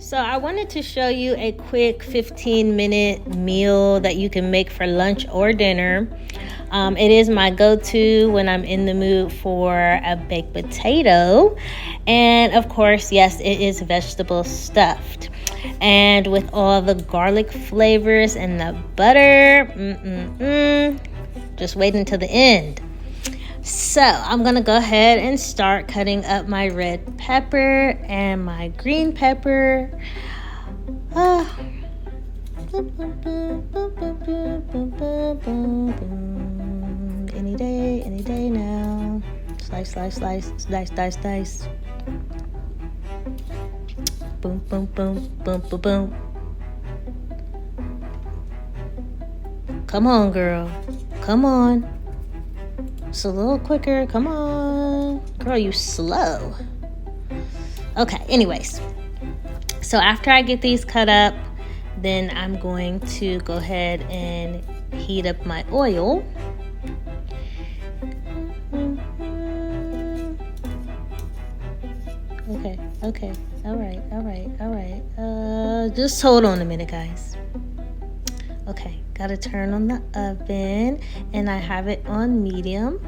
So I wanted to show you a quick 15-minute meal that you can make for lunch or dinner. It is my go-to when I'm in the mood for a baked potato. And of course, yes, it is vegetable stuffed. And with all the garlic flavors and the butter, just wait until the end. So I'm going to go ahead and start cutting up my red pepper and my green pepper. Any day now. Slice, slice, slice, slice, slice, slice. Boom, boom, boom, boom, boom, boom. Come on, girl. Come on. It's a little quicker. Come on. Girl, you slow. Okay, anyways. So after I get these cut up, then I'm going to go ahead and heat up my oil. Okay. All right. Just hold on a minute, guys. Okay, gotta turn on the oven, and I have it on medium.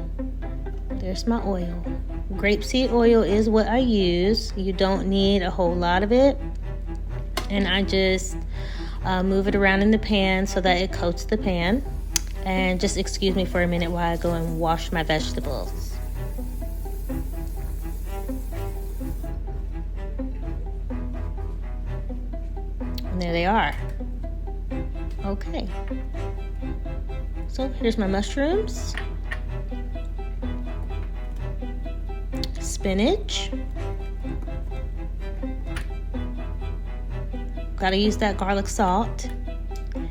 There's my oil. Grapeseed oil is what I use. You don't need a whole lot of it. And I just move it around in the pan so that it coats the pan. And just excuse me for a minute while I go and wash my vegetables. And there they are. Okay, so here's my mushrooms, spinach, gotta use that garlic salt,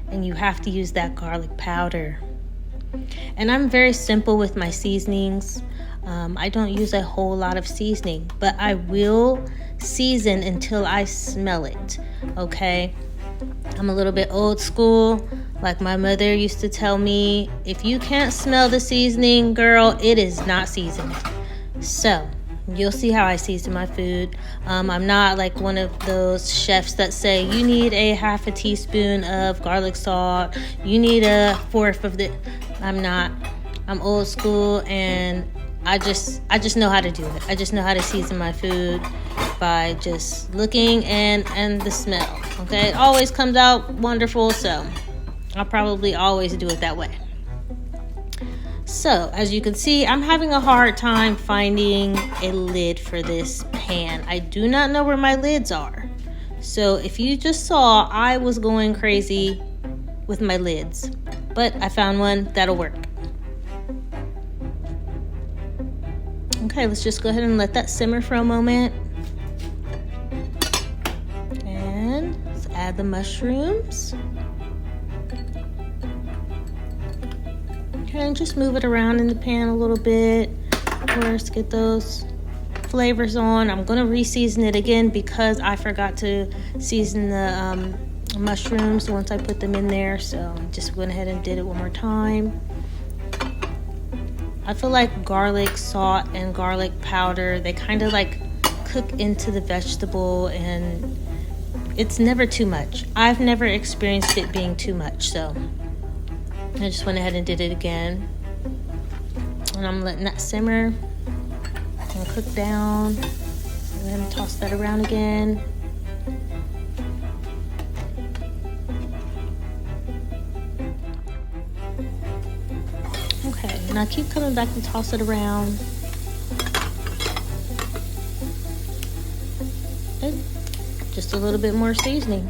and you have to use that garlic powder. And I'm very simple with my seasonings. I don't use a whole lot of seasoning, but I will season until I smell it, okay? I'm a little bit old school. Like my mother used to tell me, if you can't smell the seasoning, girl, it is not seasoned. So you'll see how I season my food. I'm not like one of those chefs that say you need a half a teaspoon of garlic salt, you need a fourth of the. I'm not. I'm old school, and I just know how to do it. I just know how to season my food by just looking and the smell. Okay, it always comes out wonderful, so I'll probably always do it that way. So as you can see, I'm having a hard time finding a lid for this pan. I do not know where my lids are. So if you just saw, I was going crazy with my lids, but I found one that'll work. Okay, let's just go ahead and let that simmer for a moment. And let's add the mushrooms. Okay, and just move it around in the pan a little bit. Of course, get those flavors on. I'm gonna re-season it again because I forgot to season the mushrooms once I put them in there. So just went ahead and did it one more time. I feel like garlic salt and garlic powder, they kind of like cook into the vegetable, and it's never too much. I've never experienced it being too much, so I just went ahead and did it again. And I'm letting that simmer and cook down, and then toss that around again. Okay, and I keep coming back and toss it around. And just a little bit more seasoning.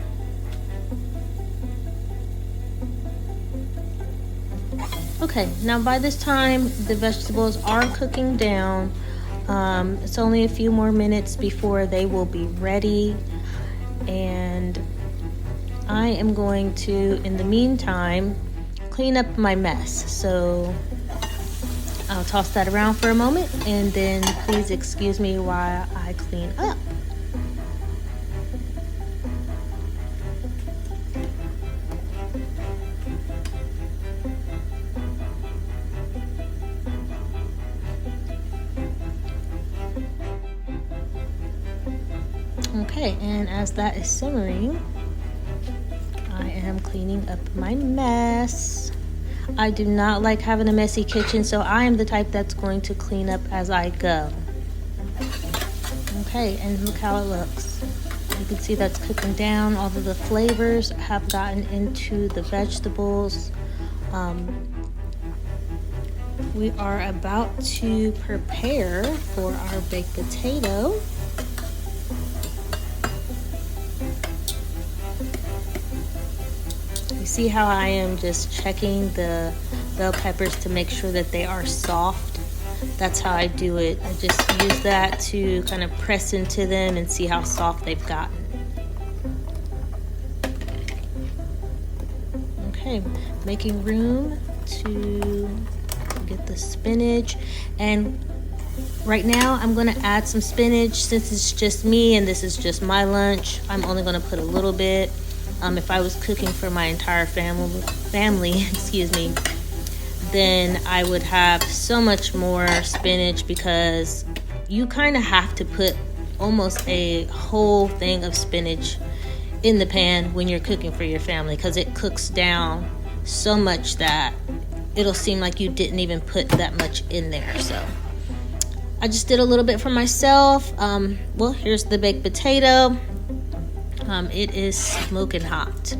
Okay, now by this time the vegetables are cooking down. It's only a few more minutes before they will be ready, and I am going to, in the meantime, clean up my mess. So I'll toss that around for a moment, and then please excuse me while I clean up. Okay, and as that is simmering, I am cleaning up my mess. I do not like having a messy kitchen, so I am the type that's going to clean up as I go. Okay, and look how it looks. You can see that's cooking down. All of the flavors have gotten into the vegetables. We are about to prepare for our baked potato. You see how I am just checking the bell peppers to make sure that they are soft. That's how I do it. I just use that to kind of press into them and see how soft they've gotten. Okay, making room to get the spinach, and right now I'm going to add some spinach. Since it's just me and this is just my lunch, I'm only going to put a little bit. If I was cooking for my entire family, excuse me, then I would have so much more spinach, because you kind of have to put almost a whole thing of spinach in the pan when you're cooking for your family, because it cooks down so much that it'll seem like you didn't even put that much in there. So I just did a little bit for myself. Well, here's the baked potato. It is smoking hot.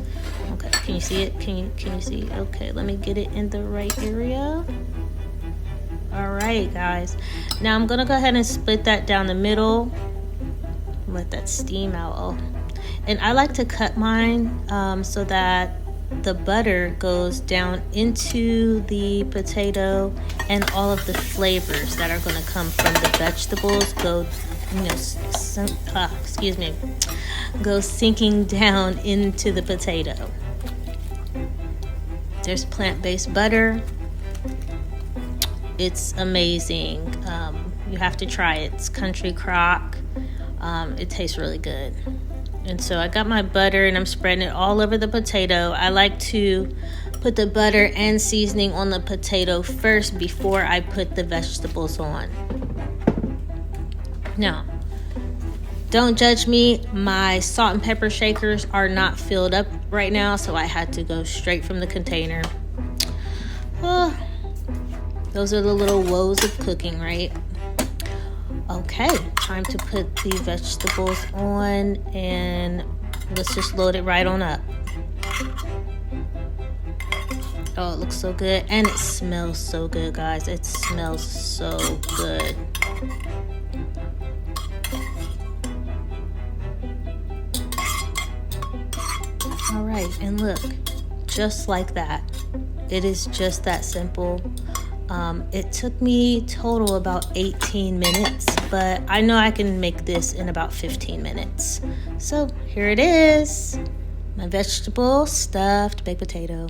Okay, can you see it? Can you see? Okay, let me get it in the right area. All right, guys. Now I'm gonna go ahead and split that down the middle. Let that steam out. Oh. And I like to cut mine so that the butter goes down into the potato, and all of the flavors that are going to come from the vegetables go, go sinking down into the potato. There's plant-based butter. It's amazing. You have to try it. It's Country Crock. It tastes really good. And so I got my butter and I'm spreading it all over the potato. I like to put the butter and seasoning on the potato first before I put the vegetables on. Now, don't judge me. My salt and pepper shakers are not filled up right now, so I had to go straight from the container. Oh, those are the little woes of cooking, right? Okay, time to put the vegetables on, and let's just load it right on up. Oh, it looks so good, and it smells so good, guys. It smells so good. All right, and look, just like that. It is just that simple. It took me total about 18 minutes, but I know I can make this in about 15 minutes. So here it is, my vegetable stuffed baked potato.